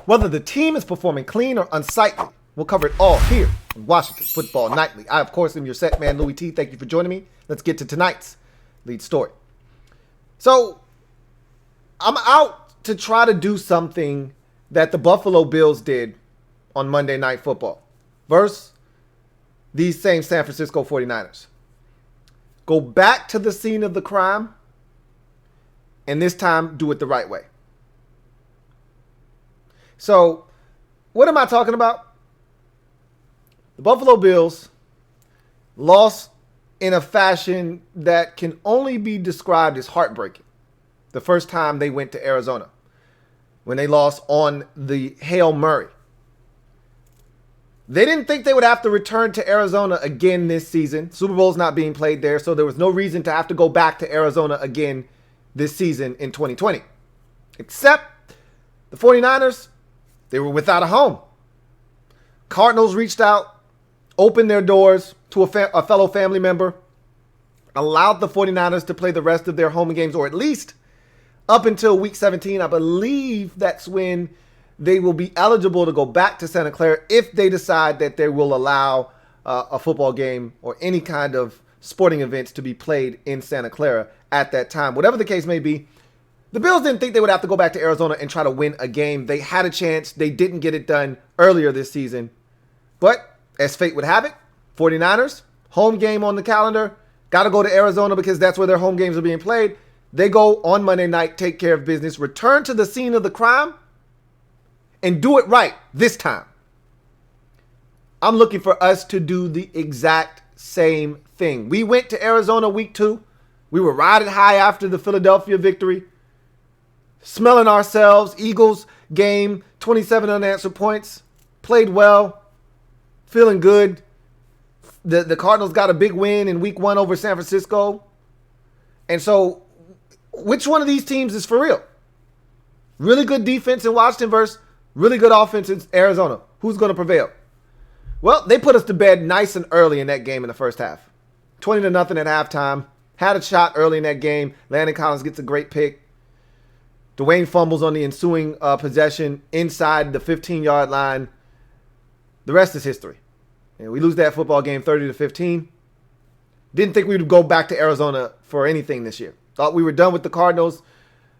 whether the team is performing clean or unsightly. We'll cover it all here on Washington Football Nightly. I, of course, am your set man, Louie T. Thank you for joining me. Let's get to tonight's lead story. So, I'm out to try to do something that the Buffalo Bills did on Monday Night Football versus these same San Francisco 49ers. Go back to the scene of the crime, and this time do it the right way. So, what am I talking about? The Buffalo Bills lost in a fashion that can only be described as heartbreaking. The first time they went to Arizona, when they lost on the Hail Murray. They didn't think they would have to return to Arizona again this season. Super Bowl's not being played there, so there was no reason to have to go back to Arizona again this season in 2020. Except the 49ers, they were without a home. Cardinals reached out, opened their doors to a fellow family member, allowed the 49ers to play the rest of their home games, or at least up until week 17. I believe that's when they will be eligible to go back to Santa Clara if they decide that they will allow a football game or any kind of sporting events to be played in Santa Clara at that time. Whatever the case may be, the Bills didn't think they would have to go back to Arizona and try to win a game. They had a chance. They didn't get it done earlier this season. But as fate would have it, 49ers, home game on the calendar, got to go to Arizona because that's where their home games are being played. They go on Monday night, take care of business, return to the scene of the crime, and do it right this time. I'm looking for us to do the exact same thing. We went to Arizona week 2. We were riding high after the Philadelphia victory, smelling ourselves. Eagles game, 27 unanswered points, played well, feeling good. The Cardinals got a big win in week 1 over San Francisco. And so, which one of these teams is for real? Really good defense in Washington versus really good offense in Arizona. Who's going to prevail? Well, they put us to bed nice and early in that game in the first half. 20-0 at halftime. Had a shot early in that game. Landon Collins gets a great pick. Dwayne fumbles on the ensuing possession inside the 15-yard line. The rest is history. And we lose that football game 30-15. Didn't think we would go back to Arizona for anything this year. Thought we were done with the Cardinals.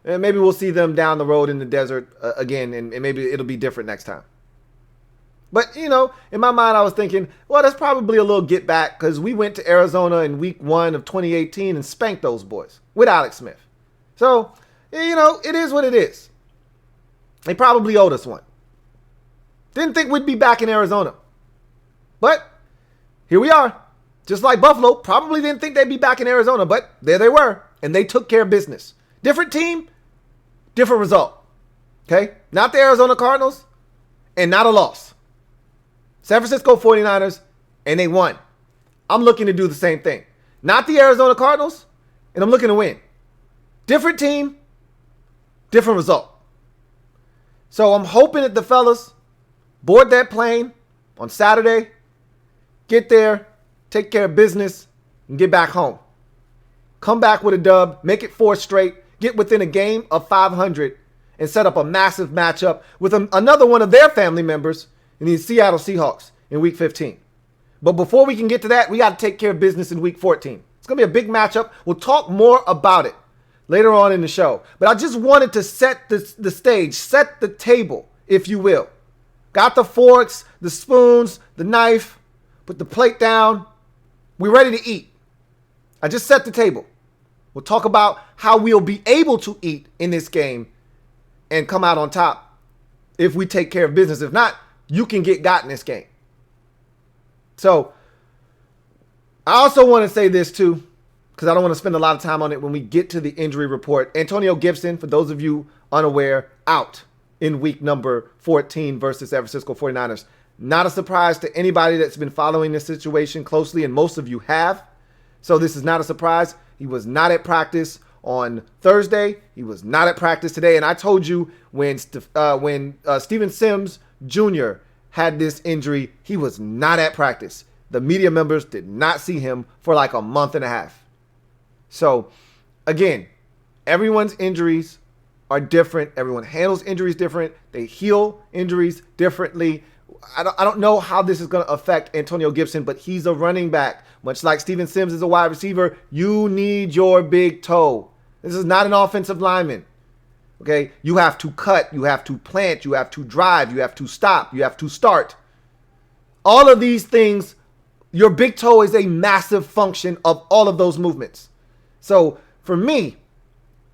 And maybe we'll see them down the road in the desert again, and maybe it'll be different next time. But, you know, in my mind, I was thinking, well, that's probably a little get back because we went to Arizona in week 1 of 2018 and spanked those boys with Alex Smith. So, you know, it is what it is. They probably owed us one. Didn't think we'd be back in Arizona. But here we are. Just like Buffalo, probably didn't think they'd be back in Arizona, but there they were, and they took care of business. Different team, different result. Okay? Not the Arizona Cardinals, and not a loss. San Francisco 49ers, and they won. I'm looking to do the same thing. Not the Arizona Cardinals, and I'm looking to win. Different team, different result. So I'm hoping that the fellas board that plane on Saturday, get there, take care of business, and get back home. Come back with a dub, make it 4 straight, get within a game of 500, and set up a massive matchup with another one of their family members in the Seattle Seahawks in week 15. But before we can get to that, we got to take care of business in week 14. It's going to be a big matchup. We'll talk more about it later on in the show. But I just wanted to set the stage, set the table, if you will. Got the forks, the spoons, the knife, put the plate down. We're ready to eat. I just set the table. We'll talk about how we'll be able to eat in this game and come out on top if we take care of business. If not, you can get got in this game. So, I also want to say this too, because I don't want to spend a lot of time on it when we get to the injury report. Antonio Gibson, for those of you unaware, out in week number 14 versus San Francisco 49ers. Not a surprise to anybody that's been following this situation closely, and most of you have. So this is not a surprise. He was not at practice on Thursday. He was not at practice today. And I told you when Steven Sims Jr. had this injury, he was not at practice. The media members did not see him for like a month and a half. So, again, everyone's injuries are different. Everyone handles injuries different. They heal injuries differently. I don't know how this is going to affect Antonio Gibson, but he's a running back. Much like Steven Sims is a wide receiver, you need your big toe. This is not an offensive lineman. Okay? You have to cut. You have to plant. You have to drive. You have to stop. You have to start. All of these things, your big toe is a massive function of all of those movements. So for me,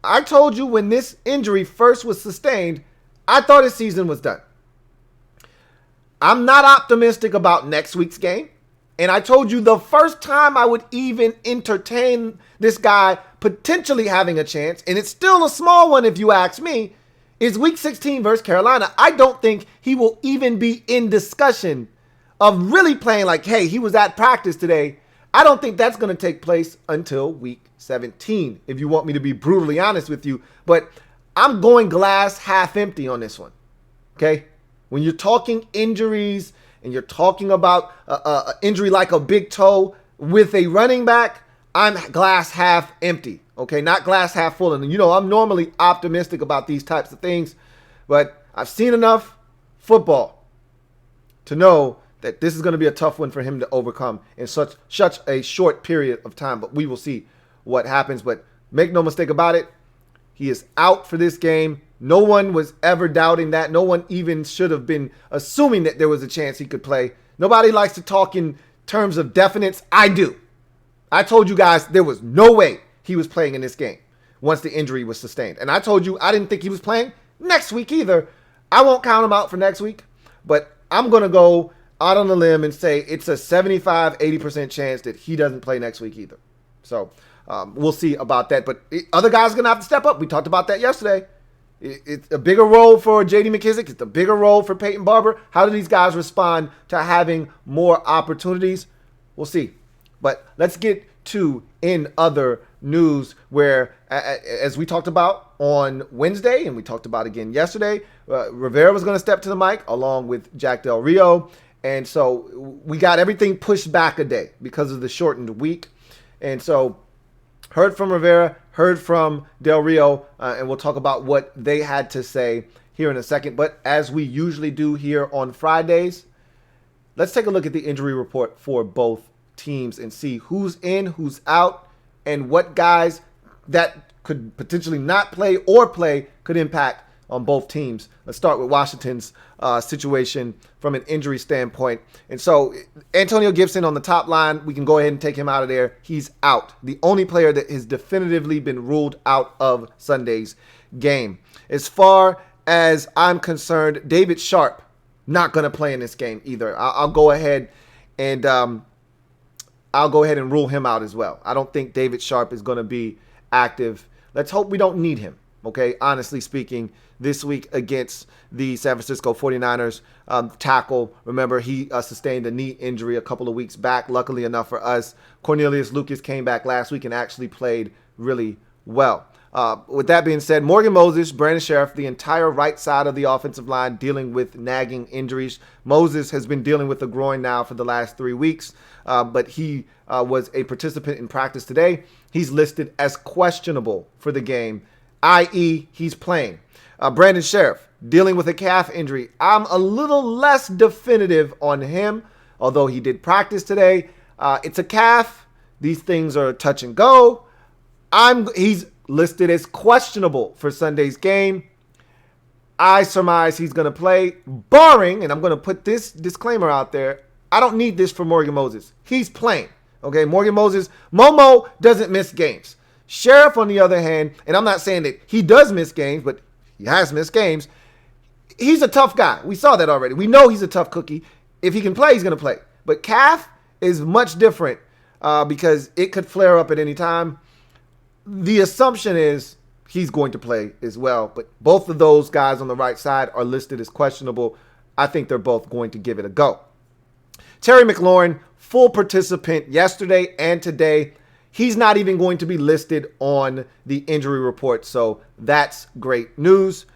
I told you when this injury first was sustained, I thought his season was done. I'm not optimistic about next week's game. And I told you the first time I would even entertain this guy potentially having a chance, and it's still a small one if you ask me, is week 16 versus Carolina. I don't think he will even be in discussion of really playing like, hey, he was at practice today. I don't think that's going to take place until week 17, if you want me to be brutally honest with you. But I'm going glass half empty on this one, okay? When you're talking injuries and you're talking about an injury like a big toe with a running back, I'm glass half empty, okay? Not glass half full. And, I'm normally optimistic about these types of things, but I've seen enough football to know that this is going to be a tough one for him to overcome in such a short period of time. But we will see what happens. But make no mistake about it, he is out for this game. No one was ever doubting that. No one even should have been assuming that there was a chance he could play. Nobody likes to talk in terms of definites. I do. I told you guys there was no way he was playing in this game once the injury was sustained. And I told you I didn't think he was playing next week either. I won't count him out for next week, but I'm going to go out on the limb and say it's a 75-80% chance that he doesn't play next week either. So we'll see about that. But other guys are going to have to step up. We talked about that yesterday. It's a bigger role for J.D. McKissic. It's a bigger role for Peyton Barber. How do these guys respond to having more opportunities? We'll see. But let's get to in other news where, as we talked about on Wednesday and we talked about again yesterday, Rivera was going to step to the mic along with Jack Del Rio. And so we got everything pushed back a day because of the shortened week. And so heard from Rivera, heard from Del Rio, and we'll talk about what they had to say here in a second. But as we usually do here on Fridays, let's take a look at the injury report for both teams and see who's in, who's out, and what guys that could potentially not play or play could impact on both teams. Let's start with Washington's situation from an injury standpoint. And so Antonio Gibson on the top line, we can go ahead and take him out of there. He's out. The only player that has definitively been ruled out of Sunday's game. As far as I'm concerned, David Sharp, not going to play in this game either. I'll go ahead and rule him out as well. I don't think David Sharp is going to be active. Let's hope we don't need him. Okay, honestly speaking, this week against the San Francisco 49ers tackle. Remember, he sustained a knee injury a couple of weeks back. Luckily enough for us, Cornelius Lucas came back last week and actually played really well. With that being said, Morgan Moses, Brandon Sheriff, the entire right side of the offensive line dealing with nagging injuries. Moses has been dealing with a groin now for the last 3 weeks, but he was a participant in practice today. He's listed as questionable for the game, i.e. he's playing. Brandon Sheriff, dealing with a calf injury. I'm a little less definitive on him, although he did practice today. It's a calf. These things are touch and go. He's listed as questionable for Sunday's game. I surmise he's going to play, barring, and I'm going to put this disclaimer out there, I don't need this for Morgan Moses. He's playing. Okay, Morgan Moses, Momo doesn't miss games. Sheriff, on the other hand, and I'm not saying that he does miss games, but he has missed games. He's a tough guy. We saw that already. We know he's a tough cookie. If he can play, he's going to play. But calf is much different because it could flare up at any time. The assumption is he's going to play as well. But both of those guys on the right side are listed as questionable. I think they're both going to give it a go. Terry McLaurin, full participant yesterday and today. He's not even going to be listed on the injury report, so that's great news.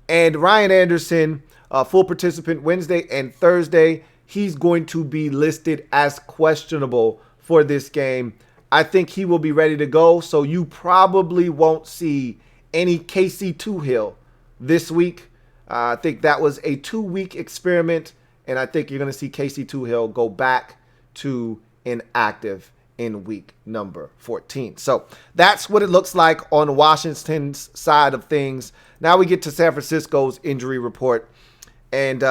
And Ryan Anderson, full participant Wednesday and Thursday, he's going to be listed as questionable for this game. I think he will be ready to go, so you probably won't see any KC Hill this week. I think that was a 2-week experiment, and I think you're going to see KC Hill go back to inactive in week number 14. So that's what it looks like on Washington's side of things. Now we get to San Francisco's injury report. And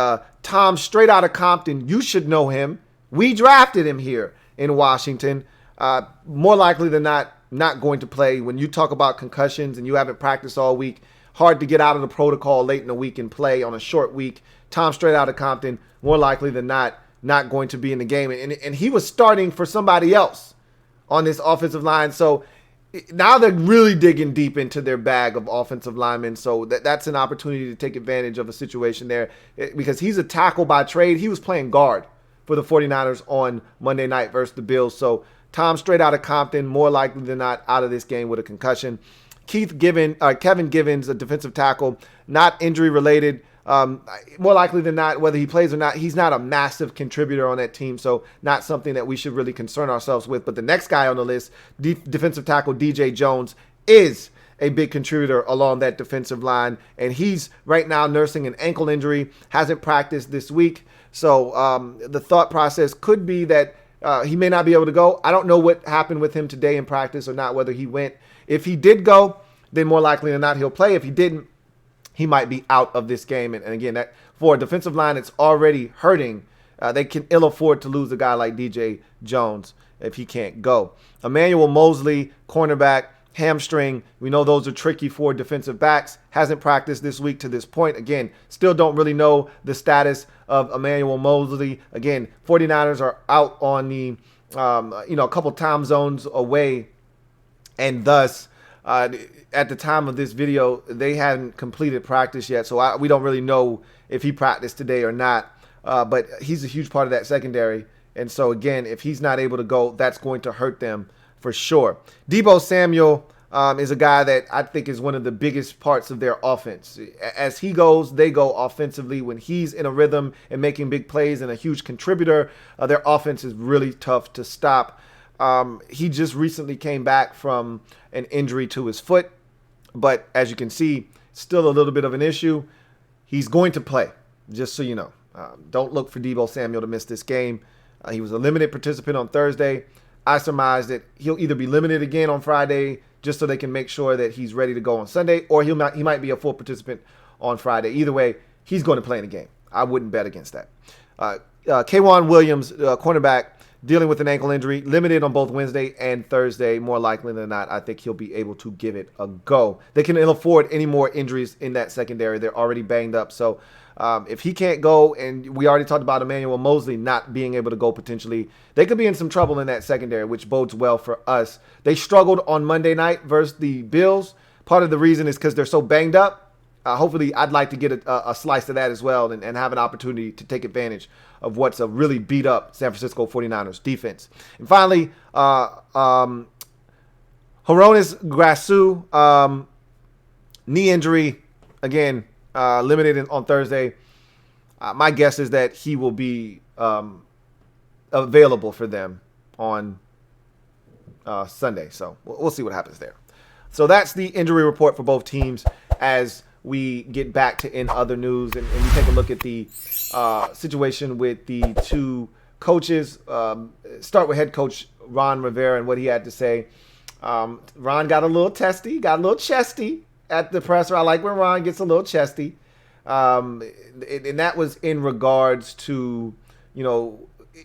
Tom, straight out of Compton, you should know him. We drafted him here in Washington. More likely than not going to play. When you talk about concussions and you haven't practiced all week, hard to get out of the protocol late in the week and play on a short week. Tom, straight out of Compton, more likely than not going to be in the game. And he was starting for somebody else on this offensive line. So now they're really digging deep into their bag of offensive linemen. So that's an opportunity to take advantage of a situation there because he's a tackle by trade. He was playing guard for the 49ers on Monday night versus the Bills. So Tom, straight out of Compton, more likely than not out of this game with a concussion. Kevin Givens, a defensive tackle, not injury related. More likely than not, whether he plays or not, he's not a massive contributor on that team, so not something that we should really concern ourselves with. But the next guy on the list, defensive tackle DJ Jones, is a big contributor along that defensive line, and he's right now nursing an ankle injury, hasn't practiced this week. So the thought process could be that he may not be able to go. I don't know what happened with him today in practice or not, whether he went. If he did go, then more likely than not he'll play. If he didn't, he might be out of this game. And again, that for a defensive line, it's already hurting. They can ill afford to lose a guy like DJ Jones if he can't go. Emmanuel Mosley, cornerback, hamstring. We know those are tricky for defensive backs. Hasn't practiced this week to this point. Again, still don't really know the status of Emmanuel Mosley. Again, 49ers are out on the, a couple time zones away. And thus, at the time of this video, they hadn't completed practice yet. So we don't really know if he practiced today or not. But he's a huge part of that secondary. And so, again, if he's not able to go, that's going to hurt them for sure. Deebo Samuel is a guy that I think is one of the biggest parts of their offense. As he goes, they go offensively. When he's in a rhythm and making big plays and a huge contributor, their offense is really tough to stop. He just recently came back from an injury to his foot, but as you can see, still a little bit of an issue. He's going to play, just so you know. Don't look for Deebo Samuel to miss this game. He was a limited participant on Thursday. I surmise that he'll either be limited again on Friday just so they can make sure that he's ready to go on Sunday, or he might be a full participant on Friday. Either way, he's going to play in the game. I wouldn't bet against that. K'Waun Williams, cornerback, dealing with an ankle injury, limited on both Wednesday and Thursday. More likely than not, I think he'll be able to give it a go. They can ill afford any more injuries in that secondary. They're already banged up. So if he can't go, and we already talked about Emmanuel Mosley not being able to go potentially, they could be in some trouble in that secondary, which bodes well for us. They struggled on Monday night versus the Bills. Part of the reason is because they're so banged up. Hopefully, I'd like to get a slice of that as well and have an opportunity to take advantage of what's a really beat-up San Francisco 49ers defense. And finally, Horonis Grasu, knee injury, again, limited on Thursday. My guess is that he will be available for them on Sunday. So we'll see what happens there. So that's the injury report for both teams as we get back to in other news and we take a look at the situation with the two coaches. Start with head coach Ron Rivera and what he had to say. Ron got a little testy, got a little chesty at the presser. I like when Ron gets a little chesty. And that was in regards to,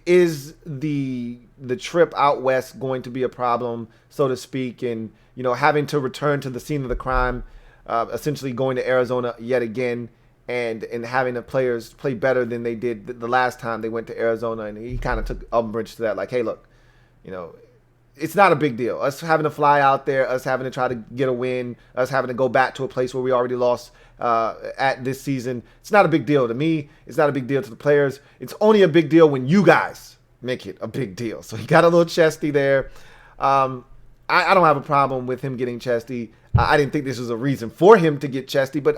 is the trip out west going to be a problem, so to speak, and, having to return to the scene of the crime, essentially going to Arizona yet again and having the players play better than they did the last time they went to Arizona. And he kind of took umbrage to that, like, hey, look, it's not a big deal. Us having to fly out there, us having to try to get a win, us having to go back to a place where we already lost at this season. It's not a big deal to me. It's not a big deal to the players. It's only a big deal when you guys make it a big deal. So he got a little chesty there. I don't have a problem with him getting chesty. I didn't think this was a reason for him to get chesty, but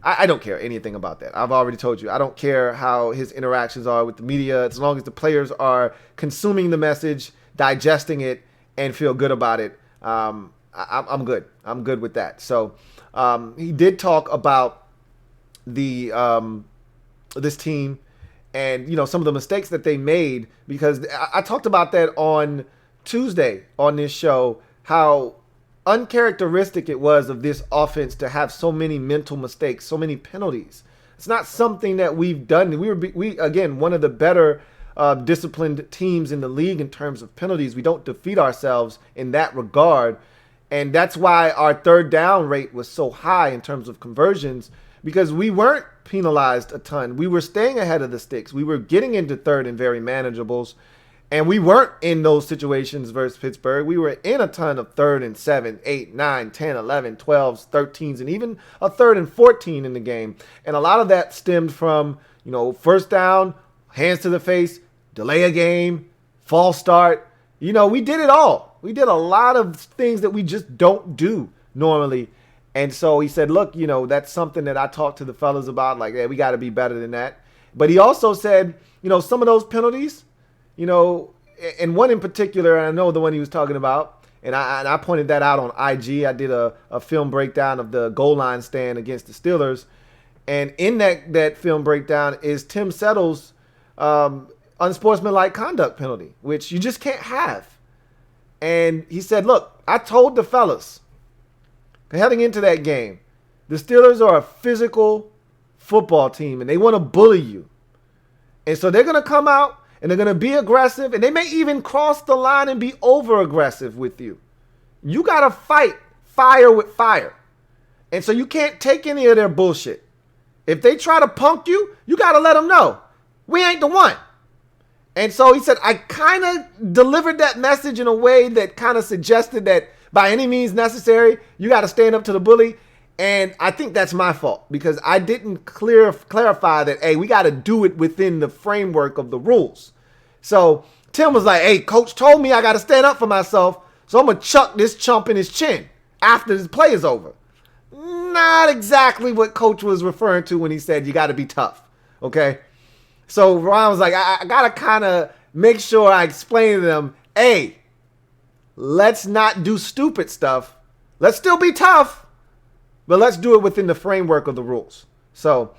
I don't care anything about that. I've already told you. I don't care how his interactions are with the media, as long as the players are consuming the message, digesting it, and feel good about it. I'm good. I'm good with that. So he did talk about the this team and some of the mistakes that they made, because I talked about that on Tuesday on this show, how uncharacteristic it was of this offense to have so many mental mistakes, so many penalties. It's not something that we've done. We again, one of the better disciplined teams in the league in terms of penalties. We don't defeat ourselves in that regard. And that's why our third down rate was so high in terms of conversions, because we weren't penalized a ton. We were staying ahead of the sticks. We were getting into third and very manageables. And we weren't in those situations versus Pittsburgh. We were in a ton of 3rd and 7, 8, 9, 10, 11, 12s, 13s, and even a 3rd and 14 in the game. And a lot of that stemmed from, first down, hands to the face, delay a game, false start. We did it all. We did a lot of things that we just don't do normally. And so he said, look, that's something that I talked to the fellas about. Like, we got to be better than that. But he also said, some of those penalties, and one in particular, and I know the one he was talking about, and I pointed that out on IG. I did a film breakdown of the goal line stand against the Steelers. And in that film breakdown is Tim Settle's unsportsmanlike conduct penalty, which you just can't have. And he said, look, I told the fellas heading into that game, the Steelers are a physical football team, and they want to bully you. And so they're going to come out, and they're going to be aggressive, and they may even cross the line and be over-aggressive with you. You got to fight fire with fire. And so you can't take any of their bullshit. If they try to punk you, you got to let them know, we ain't the one. And so he said, I kind of delivered that message in a way that kind of suggested that by any means necessary, you got to stand up to the bully. And I think that's my fault, because I didn't clarify that, hey, we got to do it within the framework of the rules. So Tim was like, hey, coach told me I got to stand up for myself, so I'm going to chuck this chump in his chin after this play is over. Not exactly what coach was referring to when he said you got to be tough, okay? So Ron was like, I got to kind of make sure I explain to them, hey, let's not do stupid stuff. Let's still be tough, but let's do it within the framework of the rules. So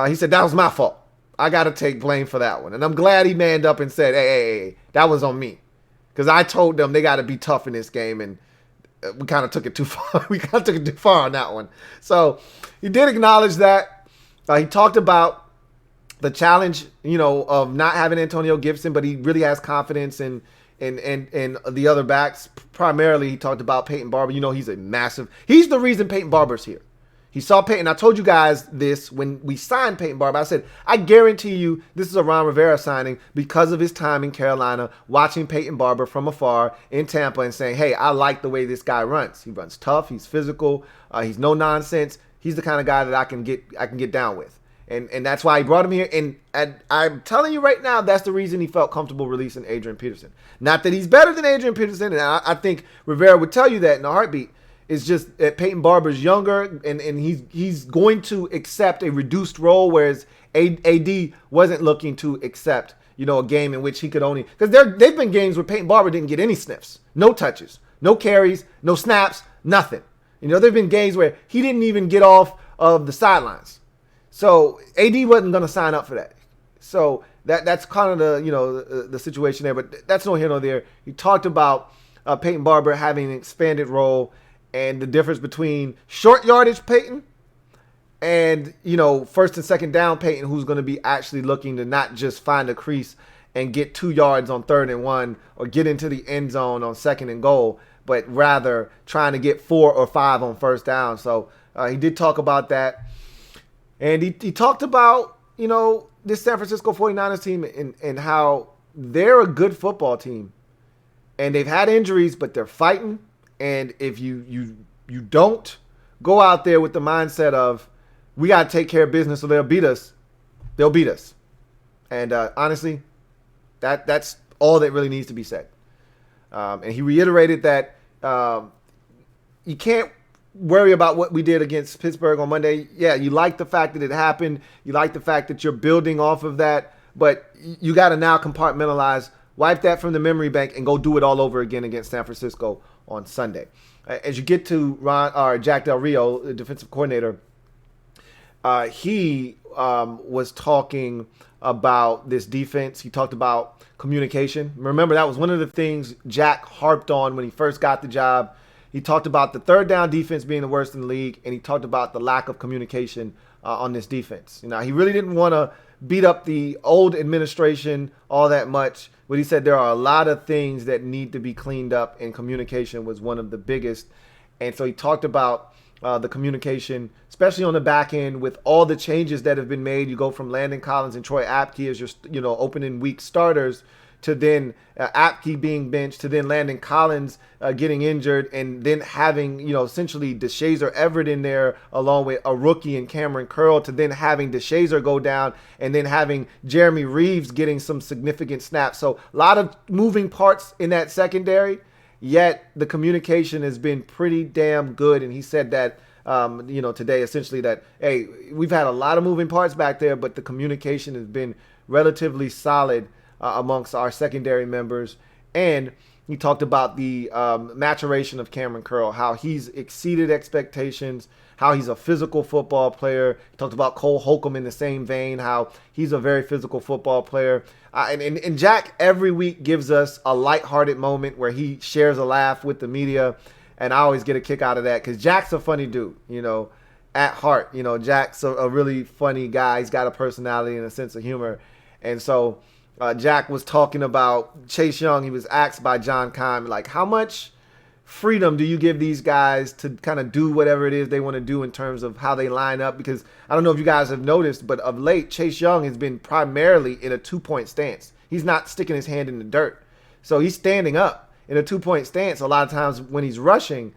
he said, that was my fault. I got to take blame for that one. And I'm glad he manned up and said, hey, that was on me. Because I told them they got to be tough in this game, and we kind of took it too far. We kind of took it too far on that one. So he did acknowledge that. He talked about the challenge, of not having Antonio Gibson, but he really has confidence in the other backs. Primarily, he talked about Peyton Barber. He's the reason Peyton Barber's here. He saw Peyton. I told you guys this when we signed Peyton Barber. I said, I guarantee you this is a Ron Rivera signing because of his time in Carolina, watching Peyton Barber from afar in Tampa and saying, hey, I like the way this guy runs. He runs tough. He's physical. He's no nonsense. He's the kind of guy that I can get down with. And that's why he brought him here. And I'm telling you right now, that's the reason he felt comfortable releasing Adrian Peterson. Not that he's better than Adrian Peterson, and I think Rivera would tell you that in a heartbeat. It's just that Peyton Barber's younger, and he's going to accept a reduced role, whereas AD wasn't looking to accept, a game in which he could only, because they've been games where Peyton Barber didn't get any sniffs, no touches, no carries, no snaps, nothing. There've been games where he didn't even get off of the sidelines. So AD wasn't going to sign up for that. So that's kind of the situation there, but that's no here nor there. He talked about Peyton Barber having an expanded role and the difference between short yardage Peyton and, first and second down Peyton, who's going to be actually looking to not just find a crease and get 2 yards on 3rd and 1 or get into the end zone on 2nd and goal, but rather trying to get 4 or 5 on first down. So he did talk about that. And he talked about, this San Francisco 49ers team and how they're a good football team. And they've had injuries, but they're fighting. And if you don't go out there with the mindset of, we got to take care of business so they'll beat us. And honestly, that's all that really needs to be said. And he reiterated that you can't worry about what we did against Pittsburgh on Monday. Yeah, you like the fact that it happened. You like the fact that you're building off of that. But you got to now compartmentalize, wipe that from the memory bank, and go do it all over again against San Francisco on Sunday. as you get to Jack Del Rio, the defensive coordinator, he was talking about this defense. He talked about communication. Remember, that was one of the things Jack harped on when he first got the job. He talked about the third down defense being the worst in the league, and he talked about the lack of communication on this defense. He really didn't want to beat up the old administration all that much, but he said there are a lot of things that need to be cleaned up, and communication was one of the biggest. And so he talked about the communication, especially on the back end, with all the changes that have been made. You go from Landon Collins and Troy Apke as your opening week starters, to then Apke being benched, to then Landon Collins getting injured, and then having essentially DeShazer Everett in there along with a rookie and Cameron Curl, to then having DeShazer go down, and then having Jeremy Reeves getting some significant snaps. So a lot of moving parts in that secondary. Yet the communication has been pretty damn good. And he said that, today, essentially, that, hey, we've had a lot of moving parts back there, but the communication has been relatively solid amongst our secondary members. And he talked about the maturation of Cameron Curl, how he's exceeded expectations, how he's a physical football player. He talked about Cole Holcomb in the same vein, how he's a very physical football player. And Jack every week gives us a lighthearted moment where he shares a laugh with the media, and I always get a kick out of that because Jack's a funny dude, at heart. Jack's a really funny guy. He's got a personality and a sense of humor. And so Jack was talking about Chase Young. He was asked by John Keim, like, how much freedom do you give these guys to kind of do whatever it is they want to do in terms of how they line up? Because I don't know if you guys have noticed, but of late, Chase Young has been primarily in a 2-point stance. He's not sticking his hand in the dirt. So he's standing up in a 2-point stance a lot of times when he's rushing.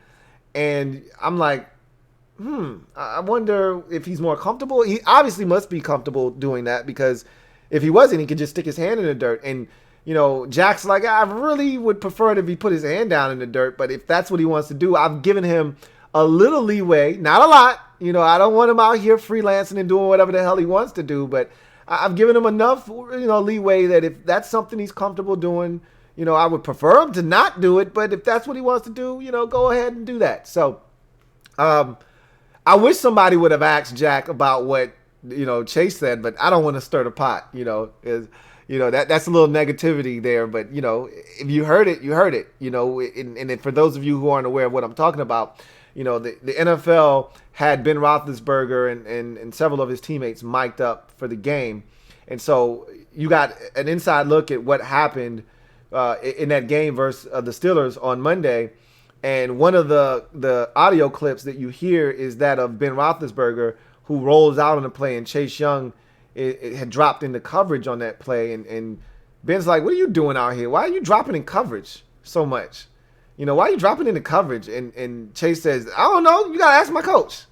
And I'm like, I wonder if he's more comfortable. He obviously must be comfortable doing that, because if he wasn't, he could just stick his hand in the dirt. And Jack's like, I really would prefer it if he put his hand down in the dirt. But if that's what he wants to do, I've given him a little leeway, not a lot. I don't want him out here freelancing and doing whatever the hell he wants to do. But I've given him enough, leeway that if that's something he's comfortable doing, I would prefer him to not do it. But if that's what he wants to do, go ahead and do that. So I wish somebody would have asked Jack about what, Chase said, but I don't want to stir the pot, that's a little negativity there. But, if you heard it, you heard it, and for those of you who aren't aware of what I'm talking about, the NFL had Ben Roethlisberger and several of his teammates mic'd up for the game. And so you got an inside look at what happened in that game versus the Steelers on Monday. And one of the audio clips that you hear is that of Ben Roethlisberger, who rolls out on the play, and Chase Young it had dropped into coverage on that play. And Ben's like, what are you doing out here? Why are you dropping in coverage so much? Why are you dropping into coverage? And Chase says, I don't know. You got to ask my coach.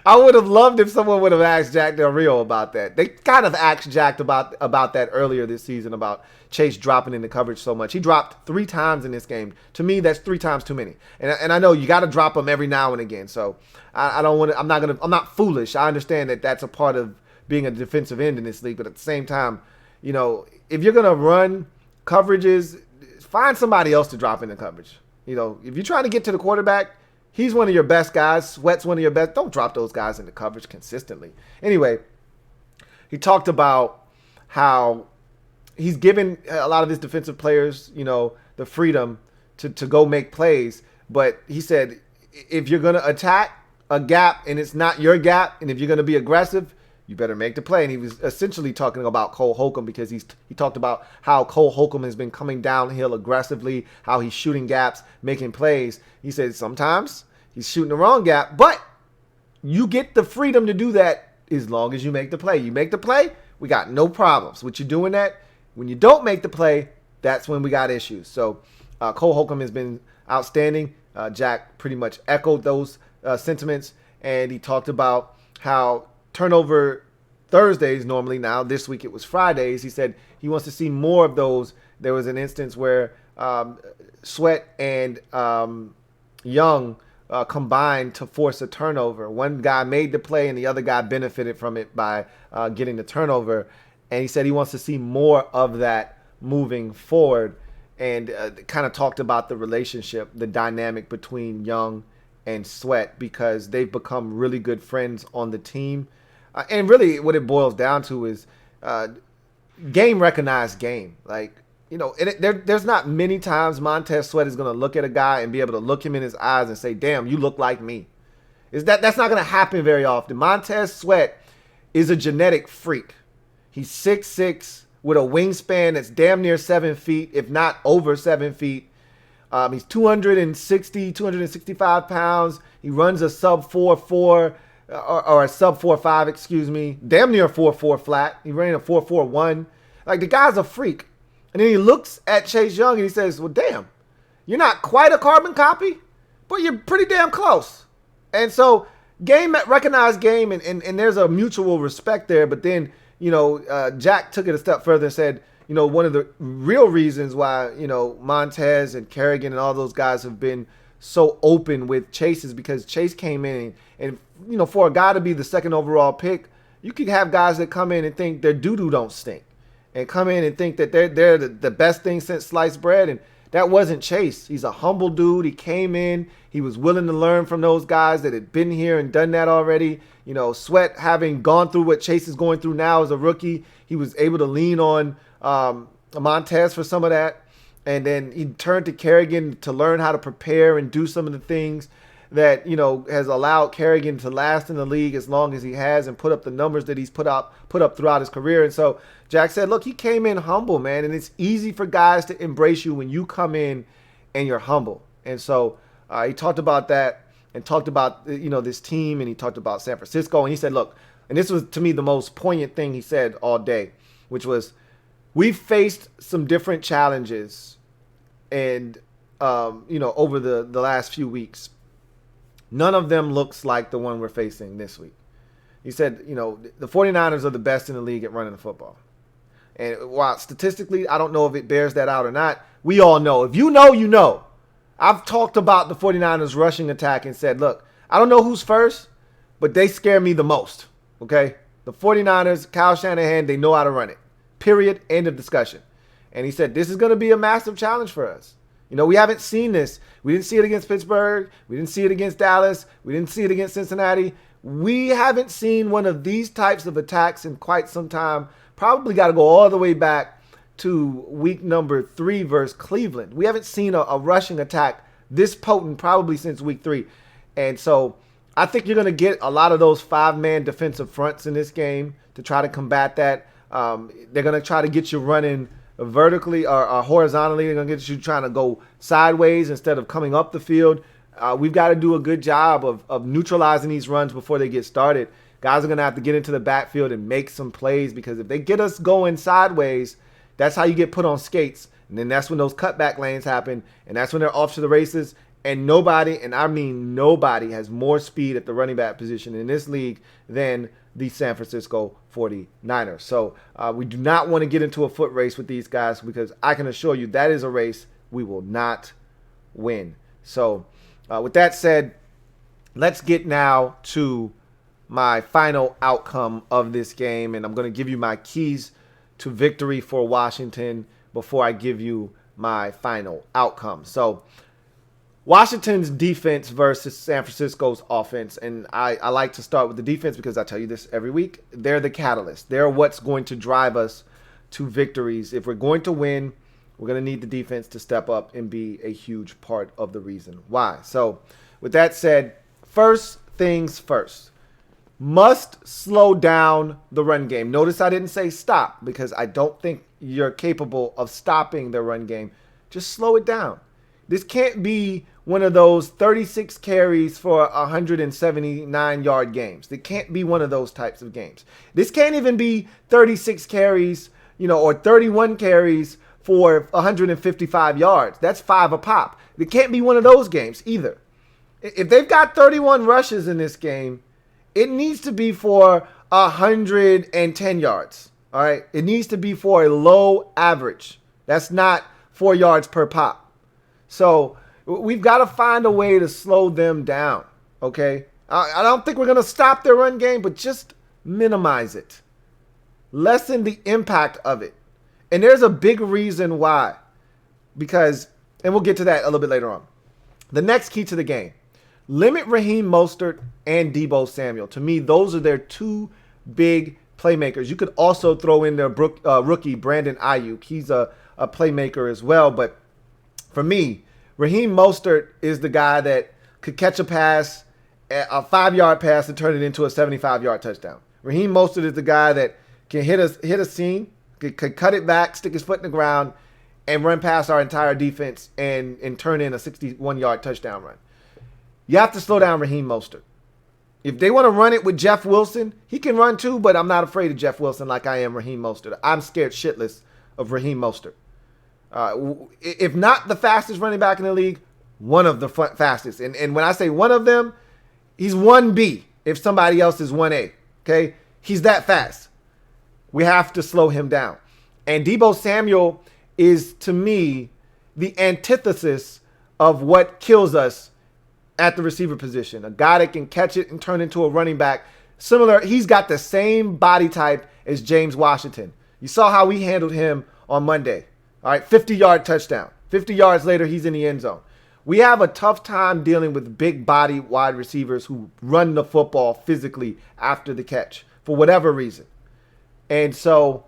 I would have loved if someone would have asked Jack Del Rio about that. They kind of asked Jack about that earlier this season, about Chase dropping into coverage so much. He dropped 3 times in this game. To me, that's 3 times too many. And I know you got to drop them every now and again. So I don't want to. I'm not foolish. I understand that that's a part of being a defensive end in this league. But at the same time, if you're gonna run coverages, find somebody else to drop into coverage. If you're trying to get to the quarterback, he's one of your best guys. Sweat's one of your best. Don't drop those guys into coverage consistently. Anyway, he talked about how he's given a lot of his defensive players, the freedom to go make plays. But he said, if you're going to attack a gap and it's not your gap, and if you're going to be aggressive, you better make the play. And he was essentially talking about Cole Holcomb, because he talked about how Cole Holcomb has been coming downhill aggressively, how he's shooting gaps, making plays. He said sometimes he's shooting the wrong gap, but you get the freedom to do that as long as you make the play. You make the play, we got no problems with you doing that. When you don't make the play, that's when we got issues. So Cole Holcomb has been outstanding. Jack pretty much echoed those sentiments, and he talked about how turnover Thursdays normally, now this week it was Fridays. He said he wants to see more of those. There was an instance where Sweat and Young combined to force a turnover. One guy made the play and the other guy benefited from it by getting the turnover. And he said he wants to see more of that moving forward. and kind of talked about the relationship, the dynamic between Young and Sweat, because they've become really good friends on the team. And really what it boils down to is game recognized game. Like, there's not many times Montez Sweat is going to look at a guy and be able to look him in his eyes and say, damn, you look like me. That's not going to happen very often. Montez Sweat is a genetic freak. He's 6'6", with a wingspan that's damn near 7 feet, if not over 7 feet. He's 265 pounds. He runs a sub 4.4 or a sub 4.5, excuse me. Damn near 4.4 flat. He ran a 4.41. Like, the guy's a freak. And then he looks at Chase Young and he says, well, damn, you're not quite a carbon copy, but you're pretty damn close. And so game recognized game, and there's a mutual respect there. But then, Jack took it a step further and said, one of the real reasons why, Montez and Kerrigan and all those guys have been so open with Chase is because Chase came in and for a guy to be the second overall pick, you could have guys that come in and think their doo-doo don't stink and come in and think that they're the best thing since sliced bread. And that wasn't Chase. He's a humble dude. He came in. He was willing to learn from those guys that had been here and done that already. Sweat, having gone through what Chase is going through now as a rookie, he was able to lean on Montez for some of that. And then he turned to Kerrigan to learn how to prepare and do some of the things that, has allowed Kerrigan to last in the league as long as he has and put up the numbers that he's put up throughout his career. And so Jack said, look, he came in humble, man. And it's easy for guys to embrace you when you come in and you're humble. And so he talked about that and talked about, this team, and he talked about San Francisco. And he said, look, and this was to me the most poignant thing he said all day, which was, we've faced some different challenges and, over the last few weeks. None of them looks like the one we're facing this week. He said, the 49ers are the best in the league at running the football. And while statistically, I don't know if it bears that out or not, we all know. If you know, you know. I've talked about the 49ers rushing attack and said, look, I don't know who's first, but they scare me the most, okay? The 49ers, Kyle Shanahan, they know how to run it. Period. End of discussion. And he said, this is going to be a massive challenge for us. We haven't seen this. We didn't see it against Pittsburgh. We didn't see it against Dallas. We didn't see it against Cincinnati. We haven't seen one of these types of attacks in quite some time. Probably got to go all the way back to week number 3 versus Cleveland. We haven't seen a rushing attack this potent probably since week 3. And so I think you're going to get a lot of those 5-man defensive fronts in this game to try to combat that. They're going to try to get you running vertically or horizontally. They're going to get you trying to go sideways instead of coming up the field. We've got to do a good job of neutralizing these runs before they get started. Guys are going to have to get into the backfield and make some plays, because if they get us going sideways, that's how you get put on skates. And then that's when those cutback lanes happen, and that's when they're off to the races. And nobody, and I mean nobody, has more speed at the running back position in this league than the San Francisco 49ers. So we do not want to get into a foot race with these guys, because I can assure you that is a race we will not win. So with that said, let's get now to my final outcome of this game. And I'm going to give you my keys to victory for Washington before I give you my final outcome. So Washington's defense versus San Francisco's offense. And I like to start with the defense because I tell you this every week. They're the catalyst. They're what's going to drive us to victories. If we're going to win, we're going to need the defense to step up and be a huge part of the reason why. So with that said, first things first. Must slow down the run game. Notice I didn't say stop, because I don't think you're capable of stopping the run game. Just slow it down. This can't be one of those 36 carries for 179-yard games. It can't be one of those types of games. This can't even be 36 carries, or 31 carries for 155 yards. That's 5 a pop. It can't be one of those games either. If they've got 31 rushes in this game, it needs to be for 110 yards. All right. It needs to be for a low average. That's not 4 yards per pop. So we've got to find a way to slow them down. Okay. I don't think we're going to stop their run game, but just minimize it. Lessen the impact of it. And there's a big reason why. because, and we'll get to that a little bit later on. The next key to the game, limit Raheem Mostert and Deebo Samuel. To me, those are their two big playmakers. You could also throw in their rookie Brandon Ayuk. He's a playmaker as well. But for me, Raheem Mostert is the guy that could catch a pass, a 5-yard pass, and turn it into a 75-yard touchdown. Raheem Mostert is the guy that can hit a seam, could cut it back, stick his foot in the ground, and run past our entire defense and turn in a 61-yard touchdown run. You have to slow down Raheem Mostert. If they want to run it with Jeff Wilson, he can run too, but I'm not afraid of Jeff Wilson like I am Raheem Mostert. I'm scared shitless of Raheem Mostert. If not the fastest running back in the league, one of the fastest. And when I say one of them, he's 1B if somebody else is 1A. Okay? He's that fast. We have to slow him down. And Deebo Samuel is, to me, the antithesis of what kills us at the receiver position. A guy that can catch it and turn into a running back. Similar, he's got the same body type as James Washington. You saw how we handled him on Monday. All right, 50-yard touchdown. 50 yards later, he's in the end zone. We have a tough time dealing with big body wide receivers who run the football physically after the catch for whatever reason. And so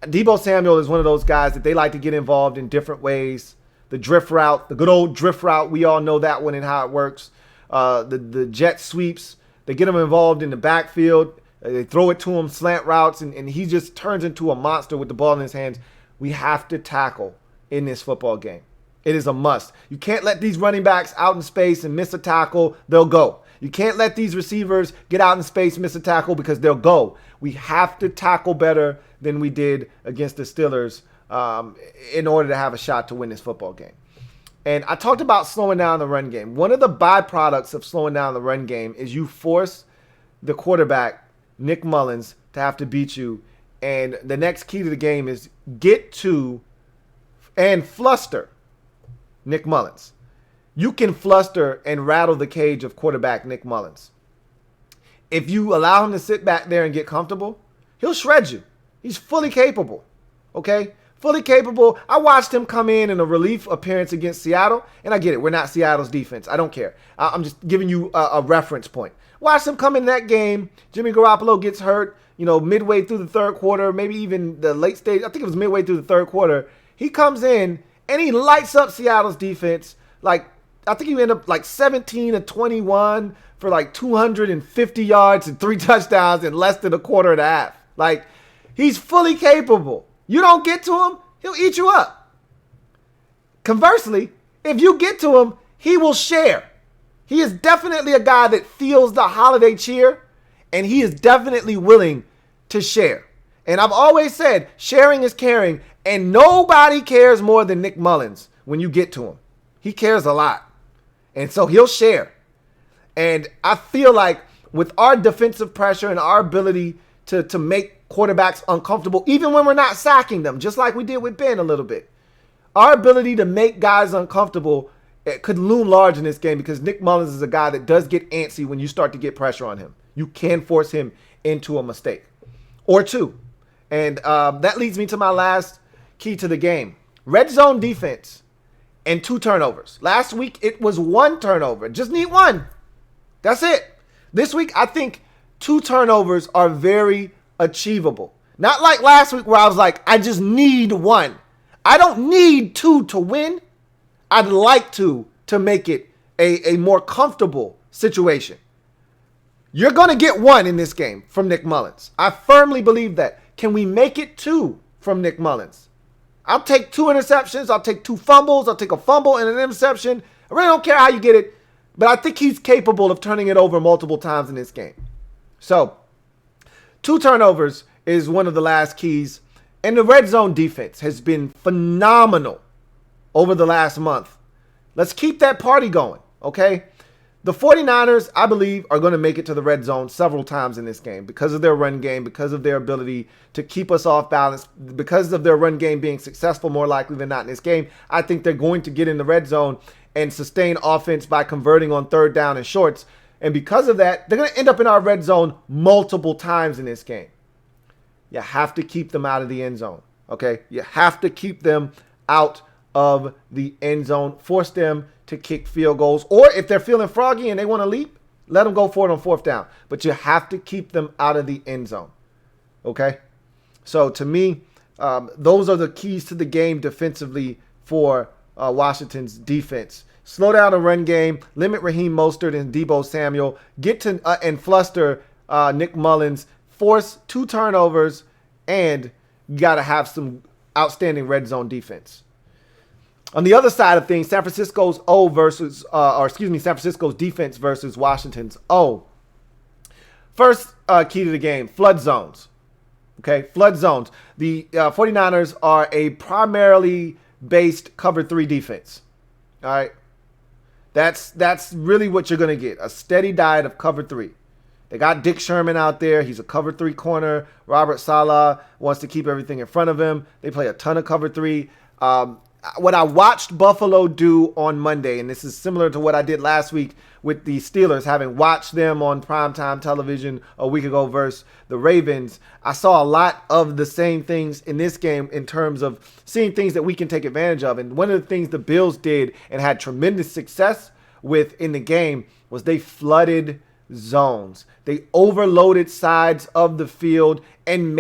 Deebo Samuel is one of those guys that they like to get involved in different ways. The drift route, the good old drift route, we all know that one and how it works. The jet sweeps, they get him involved in the backfield. They throw it to him, slant routes, and he just turns into a monster with the ball in his hands. We have to tackle in this football game. It is a must. You can't let these running backs out in space and miss a tackle. They'll go. You can't let these receivers get out in space, miss a tackle, because they'll go. We have to tackle better than we did against the Steelers in order to have a shot to win this football game. And I talked about slowing down the run game. One of the byproducts of slowing down the run game is you force the quarterback, Nick Mullins, to have to beat you. And the next key to the game is get to and fluster Nick Mullins. You can fluster and rattle the cage of quarterback Nick Mullins. If you allow him to sit back there and get comfortable, he'll shred you. He's fully capable, okay? Fully capable. I watched him come in a relief appearance against Seattle, and I get it. We're not Seattle's defense. I don't care. I'm just giving you a reference point. Watched him come in that game. Jimmy Garoppolo gets hurt, midway through the third quarter, maybe even the late stage. I think it was midway through the third quarter. He comes in, and he lights up Seattle's defense. Like, I think he ended up like 17 of 21 for like 250 yards and 3 touchdowns in less than a quarter and a half. Like, he's fully capable. You don't get to him, he'll eat you up. Conversely, if you get to him, he will share. He is definitely a guy that feels the holiday cheer, and he is definitely willing to share. And I've always said, sharing is caring, and nobody cares more than Nick Mullins when you get to him. He cares a lot. And so he'll share. And I feel like with our defensive pressure and our ability to make quarterbacks uncomfortable, even when we're not sacking them, just like we did with Ben a little bit, our ability to make guys uncomfortable could loom large in this game, because Nick Mullins is a guy that does get antsy when you start to get pressure on him. You can force him into a mistake or two. And that leads me to my last key to the game. Red zone defense and 2 turnovers. Last week, it was 1 turnover. Just need 1. That's it. This week, I think 2 turnovers are very achievable. Not like last week where I was like, I just need 1. I don't need 2 to win. I'd like to make it a more comfortable situation. You're going to get 1 in this game from Nick Mullins. I firmly believe that. Can we make it 2 from Nick Mullins? I'll take 2 interceptions. I'll take 2 fumbles. I'll take a fumble and an interception. I really don't care how you get it, but I think he's capable of turning it over multiple times in this game. So, 2 turnovers is one of the last keys. And the red zone defense has been phenomenal over the last month. Let's keep that party going, okay? The 49ers, I believe, are going to make it to the red zone several times in this game because of their run game, because of their ability to keep us off balance, because of their run game being successful more likely than not in this game. I think they're going to get in the red zone and sustain offense by converting on 3rd down and shorts. And because of that, they're going to end up in our red zone multiple times in this game. You have to keep them out of the end zone, okay? You have to keep them out of the end zone, force them to kick field goals. Or if they're feeling froggy and they want to leap, let them go for it on fourth down. But you have to keep them out of the end zone. Okay? So to me, those are the keys to the game defensively for Washington's defense. Slow down the run game, limit Raheem Mostert and Deebo Samuel, get to and fluster Nick Mullins, force 2 turnovers, and you got to have some outstanding red zone defense. On the other side of things, San Francisco's San Francisco's defense versus Washington's O. First key to the game, flood zones. Okay, flood zones. The 49ers are a primarily based cover 3 defense. All right. That's really what you're going to get, a steady diet of cover 3. They got Dick Sherman out there. He's a cover 3 corner. Robert Saleh wants to keep everything in front of him. They play a ton of cover 3. What I watched Buffalo do on Monday, and this is similar to what I did last week with the Steelers, having watched them on primetime television a week ago versus the Ravens, I saw a lot of the same things in this game in terms of seeing things that we can take advantage of. And one of the things the Bills did and had tremendous success with in the game was they flooded zones. They overloaded sides of the field and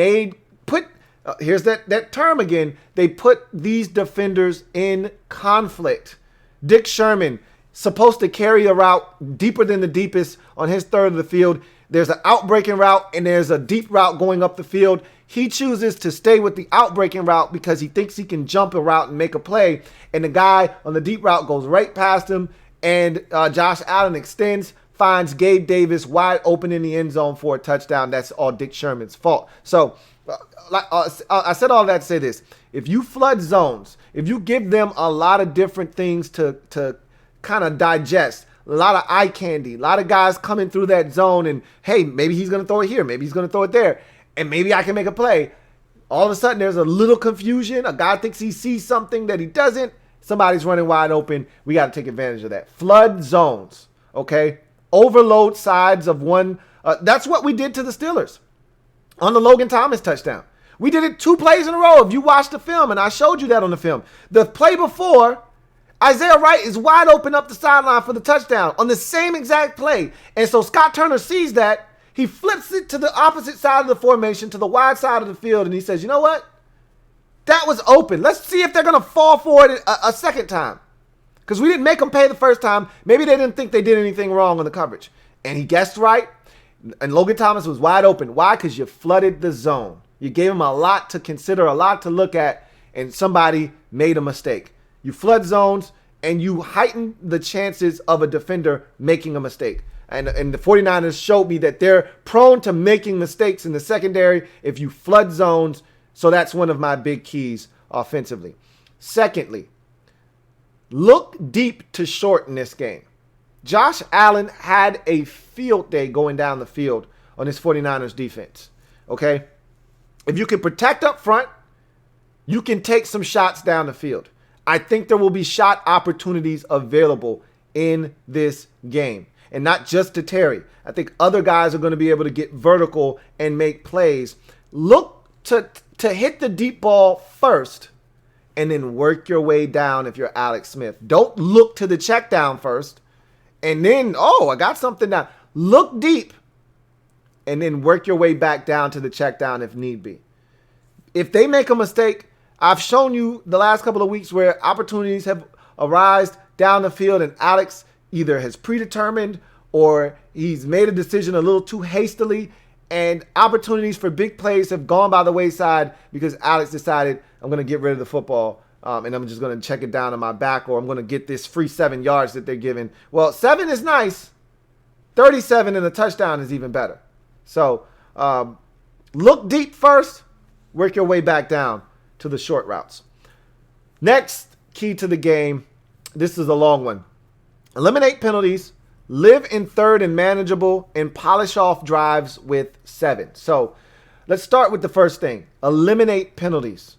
here's that term again. They put these defenders in conflict. Dick Sherman, supposed to carry a route deeper than the deepest on his third of the field. There's an outbreaking route and there's a deep route going up the field. He chooses to stay with the outbreaking route because he thinks he can jump a route and make a play. And the guy on the deep route goes right past him, and Josh Allen extends, finds Gabe Davis wide open in the end zone for a touchdown. That's all Dick Sherman's fault. So, I said all that to say this. If you flood zones, if you give them a lot of different things to kind of digest, a lot of eye candy, a lot of guys coming through that zone and, hey, maybe he's going to throw it here, maybe he's going to throw it there, and maybe I can make a play. All of a sudden, there's a little confusion. A guy thinks he sees something that he doesn't. Somebody's running wide open. We got to take advantage of that. Flood zones, okay? Overload sides of one. That's what we did to the Steelers on the Logan Thomas touchdown. We did it 2 plays in a row. If you watched the film, and I showed you that on the film. The play before, Isaiah Wright is wide open up the sideline for the touchdown on the same exact play. And so Scott Turner sees that. He flips it to the opposite side of the formation, to the wide side of the field, and he says, you know what? That was open. Let's see if they're going to fall for it a second time. Because we didn't make them pay the first time. Maybe they didn't think they did anything wrong on the coverage. And he guessed right. And Logan Thomas was wide open. Why? Because you flooded the zone. You gave him a lot to consider, a lot to look at, and somebody made a mistake. You flood zones, and you heighten the chances of a defender making a mistake. And the 49ers showed me that they're prone to making mistakes in the secondary if you flood zones. So that's one of my big keys offensively. Secondly, look deep to short in this game. Josh Allen had a field day going down the field on his 49ers defense, okay? If you can protect up front, you can take some shots down the field. I think there will be shot opportunities available in this game, and not just to Terry. I think other guys are going to be able to get vertical and make plays. Look to hit the deep ball first and then work your way down if you're Alex Smith. Don't look to the check down first. And then, I got something now. Look deep and then work your way back down to the check down if need be. If they make a mistake, I've shown you the last couple of weeks where opportunities have arisen down the field and Alex either has predetermined or he's made a decision a little too hastily, and opportunities for big plays have gone by the wayside because Alex decided, I'm going to get rid of the football. And I'm just going to check it down on my back, or I'm going to get this free 7 yards that they're giving. Well, 7 is nice. 37 and a touchdown is even better. So look deep first. Work your way back down to the short routes. Next key to the game. This is a long one. Eliminate penalties. Live in third and manageable, and polish off drives with 7. So let's start with the first thing. Eliminate penalties.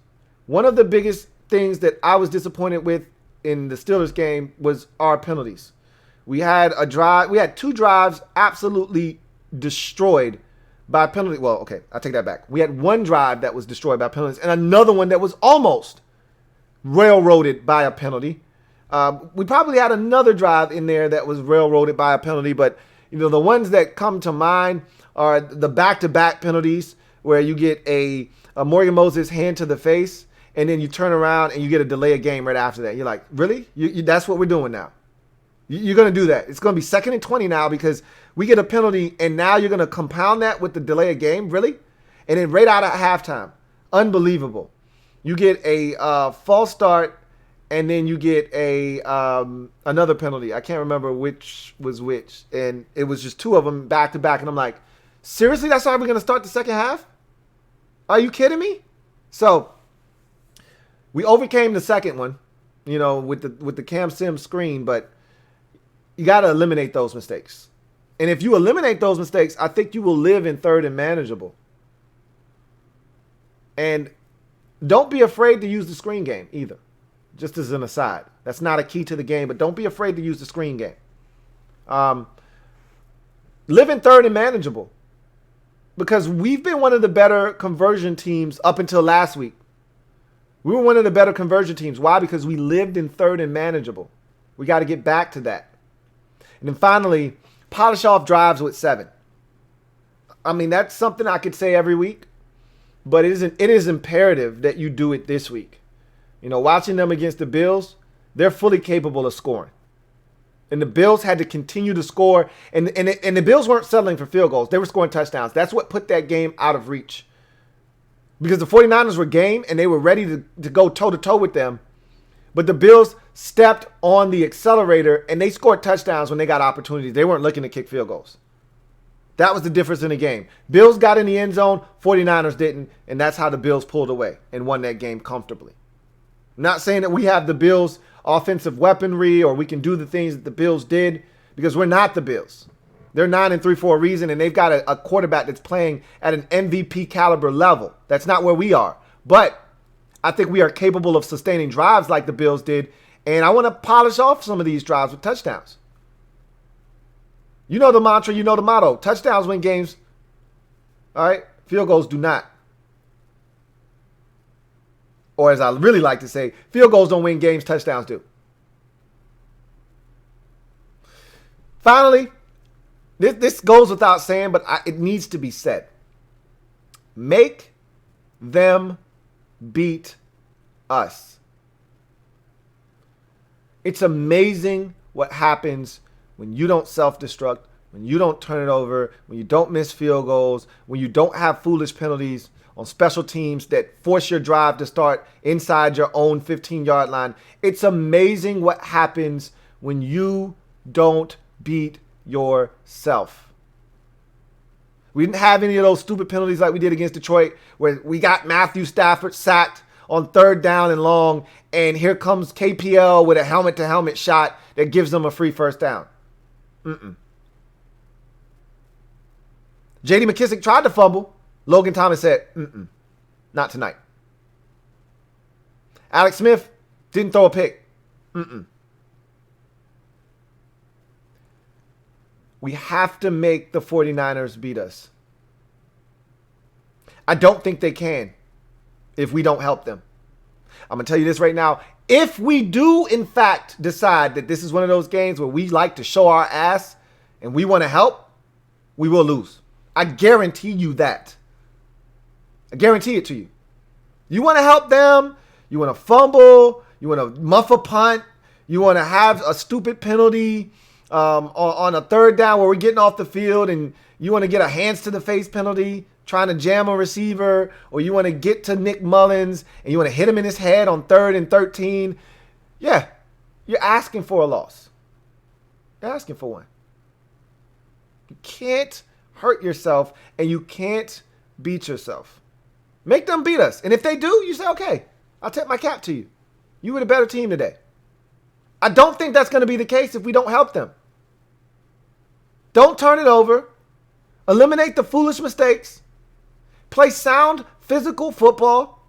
One of the biggest things that I was disappointed with in the Steelers game was our penalties. We had 2 drives absolutely destroyed by penalty. Well, okay, I take that back. We had 1 drive that was destroyed by penalties and another one that was almost railroaded by a penalty. We probably had another drive in there that was railroaded by a penalty, but the ones that come to mind are the back-to-back penalties where you get a Morgan Moses hand to the face, and then you turn around and you get a delay of game right after that. You're like, really? That's what we're doing now? You're going to do that? It's going to be 2nd and 20 now because we get a penalty, and now you're going to compound that with the delay of game? Really? And then right out at halftime. Unbelievable. You get a false start, and then you get a another penalty. I can't remember which was which. And it was just 2 of them back to back. And I'm like, seriously? That's how we're going to start the second half? Are you kidding me? So we overcame the second one, with the Cam Sims screen, but you got to eliminate those mistakes. And if you eliminate those mistakes, I think you will live in 3rd and manageable. And don't be afraid to use the screen game either. Just as an aside. That's not a key to the game, but don't be afraid to use the screen game. Live in 3rd and manageable. Because we've been one of the better conversion teams up until last week. We were one of the better conversion teams. Why? Because we lived in 3rd and manageable. We got to get back to that. And then finally, polish off drives with 7. I mean, that's something I could say every week. But it is imperative that you do it this week. Watching them against the Bills, they're fully capable of scoring. And the Bills had to continue to score. And the Bills weren't settling for field goals. They were scoring touchdowns. That's what put that game out of reach. Because the 49ers were game and they were ready to go toe-to-toe with them. But the Bills stepped on the accelerator and they scored touchdowns when they got opportunities. They weren't looking to kick field goals. That was the difference in the game. Bills got in the end zone, 49ers didn't, and that's how the Bills pulled away and won that game comfortably. I'm not saying that we have the Bills' offensive weaponry or we can do the things that the Bills did, because we're not the Bills. They're 9-3 for a reason, and they've got a quarterback that's playing at an MVP caliber level. That's not where we are. But I think we are capable of sustaining drives like the Bills did, and I want to polish off some of these drives with touchdowns. You know the mantra, you know the motto. Touchdowns win games. All right? Field goals do not. Or as I really like to say, field goals don't win games, touchdowns do. Finally, this goes without saying, but it needs to be said. Make them beat us. It's amazing what happens when you don't self-destruct, when you don't turn it over, when you don't miss field goals, when you don't have foolish penalties on special teams that force your drive to start inside your own 15-yard line. It's amazing what happens when you don't beat yourself. We didn't have any of those stupid penalties like we did against Detroit where we got Matthew Stafford sacked on 3rd down and long, and here comes KPL with a helmet-to-helmet shot that gives them a free first down. J.D. McKissick tried to fumble. Logan Thomas said, not tonight. Alex Smith didn't throw a pick. We have to make the 49ers beat us. I don't think they can if we don't help them. I'm going to tell you this right now. If we do, in fact, decide that this is one of those games where we like to show our ass and we want to help, we will lose. I guarantee you that. I guarantee it to you. You want to help them, you want to fumble, you want to muff a punt, you want to have a stupid penalty on a 3rd down where we're getting off the field, and you want to get a hands to the face penalty, trying to jam a receiver, or you want to get to Nick Mullins and you want to hit him in his head on 3rd and 13. Yeah, you're asking for a loss. You're asking for one. You can't hurt yourself and you can't beat yourself. Make them beat us. And if they do, you say, okay, I'll tip my cap to you. You were the better team today. I don't think that's going to be the case if we don't help them. Don't turn it over. Eliminate the foolish mistakes. Play sound physical football.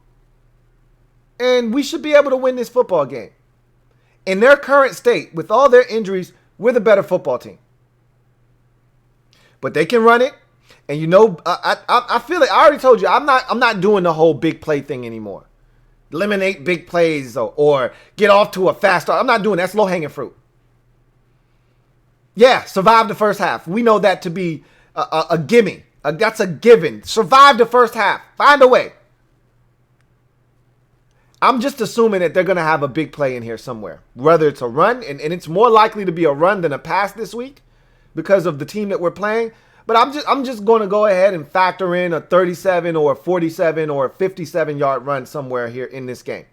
And we should be able to win this football game. In their current state, with all their injuries, we're the better football team. But they can run it. And I feel it. I already told you, I'm not doing the whole big play thing anymore. eliminate big plays or get off to a fast start. I'm not doing that. That's low-hanging fruit. Yeah, survive the first half. We know that to be a gimme. That's a given. Survive the first half. Find a way. I'm just assuming that they're going to have a big play in here somewhere. Whether it's a run, and it's more likely to be a run than a pass this week because of the team that we're playing. But I'm just going to go ahead and factor in a 37 or a 47 or a 57-yard run somewhere here in this game.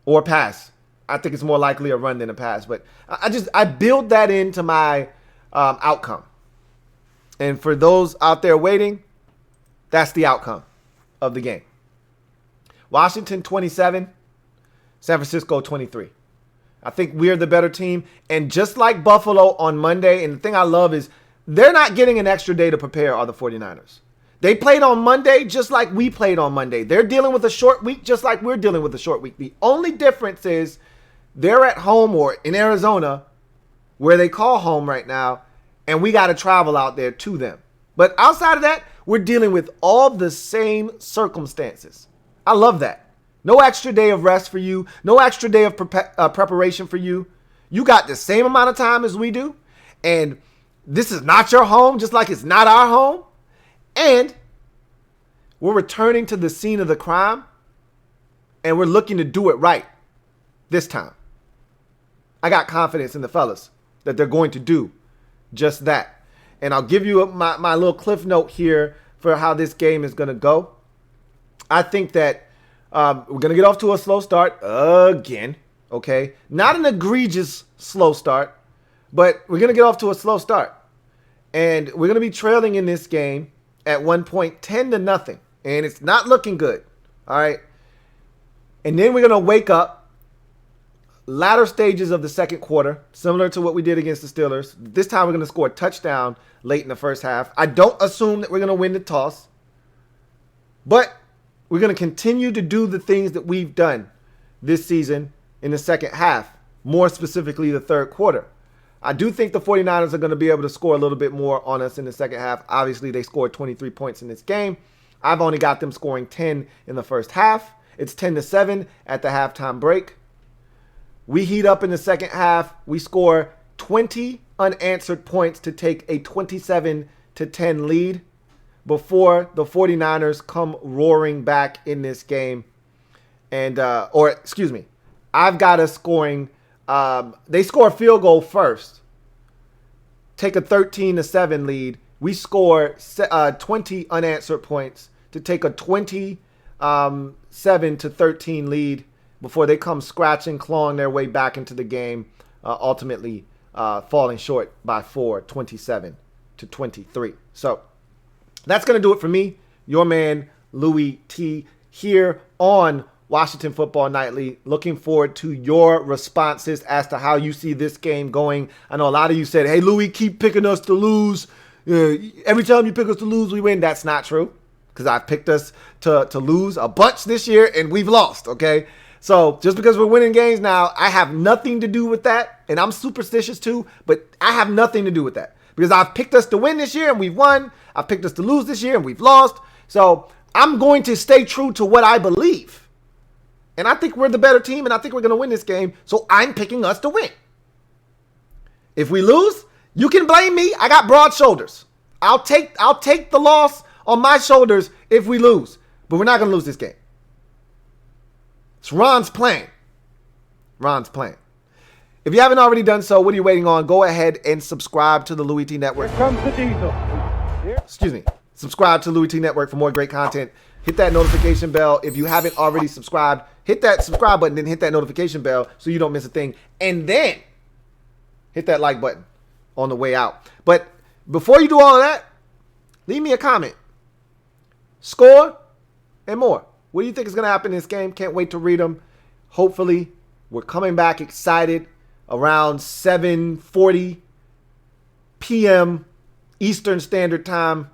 Or pass. I think it's more likely a run than a pass. But I build that into my outcome. And for those out there waiting, that's the outcome of the game. Washington 27, San Francisco 23. I think we're the better team. And just like Buffalo on Monday, and the thing I love is they're not getting an extra day to prepare, are the 49ers. They played on Monday just like we played on Monday. They're dealing with a short week just like we're dealing with a short week. The only difference is they're at home or in Arizona, where they call home right now, and we got to travel out there to them. But outside of that, we're dealing with all the same circumstances. I love that. No extra day of rest for you. No extra day of preparation for you. You got the same amount of time as we do. And this is not your home, just like it's not our home. And we're returning to the scene of the crime. And we're looking to do it right this time. I got confidence in the fellas that they're going to do just that. And I'll give you my little cliff note here for how this game is going to go. I think that we're going to get off to a slow start again, okay? Not an egregious slow start, but we're going to get off to a slow start. And we're going to be trailing in this game at one point 10-0, and it's not looking good, all right? And then we're going to wake up latter stages of the second quarter, similar to what we did against the Steelers. This time we're going to score a touchdown late in the first half. I don't assume that we're going to win the toss, but we're going to continue to do the things that we've done this season in the second half, more specifically the third quarter. I do think the 49ers are going to be able to score a little bit more on us in the second half. Obviously, they scored 23 points in this game. I've only got them scoring 10 in the first half. It's 10-7 at the halftime break. We heat up in the second half. We score 20 unanswered points to take a 27-10 lead before the 49ers come roaring back in this game. And, I've got us scoring. They score a field goal first, take a 13-7 lead. We score 20 unanswered points to take a 27-13 lead before they come scratching, clawing their way back into the game, ultimately falling short by 27-23. So that's going to do it for me, your man, Louie T, here on Washington Football Nightly. Looking forward to your responses as to how you see this game going. I know a lot of you said, hey, Louie, keep picking us to lose. Every time you pick us to lose, we win. That's not true, because I've picked us to lose a bunch this year, and we've lost, okay? So just because we're winning games now, I have nothing to do with that. And I'm superstitious too, but I have nothing to do with that. Because I've picked us to win this year and we've won. I've picked us to lose this year and we've lost. So I'm going to stay true to what I believe. And I think we're the better team, and I think we're going to win this game. So I'm picking us to win. If we lose, you can blame me. I got broad shoulders. I'll take the loss on my shoulders if we lose. But we're not going to lose this game. It's Ron's plan. Ron's plan. If you haven't already done so, what are you waiting on? Go ahead and subscribe to the Louie T Network. Here comes the diesel. Excuse me. Subscribe to Louie T Network for more great content. Hit that notification bell. If you haven't already subscribed, hit that subscribe button, then hit that notification bell so you don't miss a thing. And then hit that like button on the way out. But before you do all of that, leave me a comment. Score and more. What do you think is going to happen in this game? Can't wait to read them. Hopefully, we're coming back excited around 7:40 p.m. Eastern Standard Time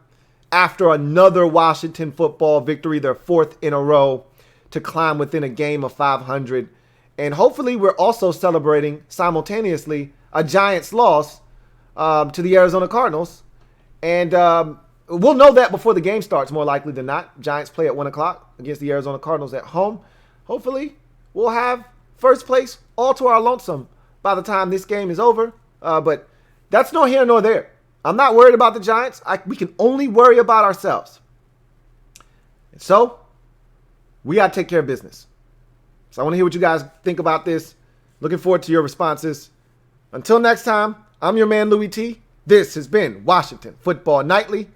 after another Washington football victory, their fourth in a row, to climb within a game of 500. And hopefully, we're also celebrating simultaneously a Giants loss to the Arizona Cardinals. And we'll know that before the game starts, more likely than not. Giants play at 1 o'clock against the Arizona Cardinals at home. Hopefully, we'll have first place all to our lonesome by the time this game is over. But that's nor here nor there. I'm not worried about the Giants. We can only worry about ourselves. And so, we got to take care of business. So I want to hear what you guys think about this. Looking forward to your responses. Until next time, I'm your man, Louie T. This has been Washington Football Nightly.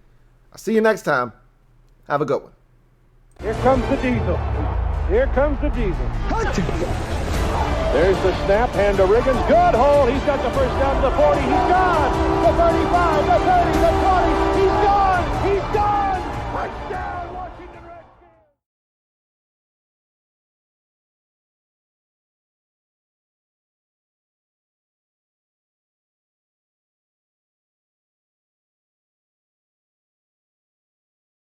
I'll see you next time. Have a good one. Here comes the diesel. Here comes the diesel. There's the snap, hand to Riggins. Good hold. He's got the first down to the 40. He's gone. The 35, the 30, the 20.